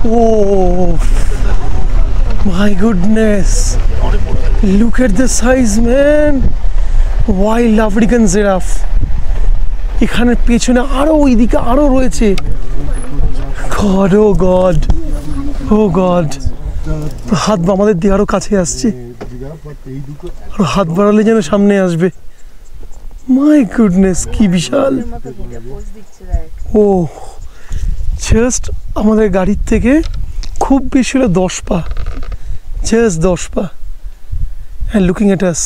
Oh my goodness, look at the size, man. Wild African giraffe. এখানে পেছনে আরো ওইদিকে আরো রয়েছে। God, oh God, oh God. হাত আমাদের দিয়ে আরো কাছে আসছে, আর হাত বাড়ালে যেন সামনে আসবে। মাই গুডনেস, কি বিশাল। ও জাস্ট আমাদের গাড়ির থেকে খুব বেশি হলে 10 পা, জাস্ট 10 পা, and looking at us.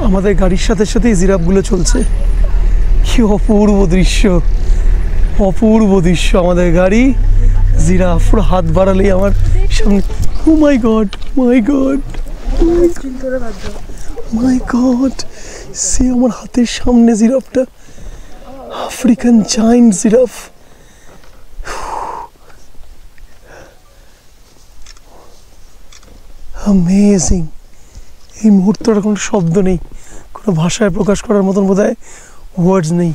আমাদের গাড়ির সাথে সাথে জিরাফগুলো চলছে। কি অপূর্ব দৃশ্য, অপূর্ব দৃশ্য। আমাদের গাড়ি, জিরাফ, পুরো হাত বাড়ালেই আমার সামনে। ও মাই গড, মাই গড, মাই গড, সে আমার হাতের সামনে জিরাফটা, আফ্রিকান জায়ান্ট জিরাফ। অ্যামেজিং। এই মুহূর্তটার কোনো শব্দ নেই, কোনো ভাষায় প্রকাশ করার মতন বোধহয় ওয়ার্ডস নেই।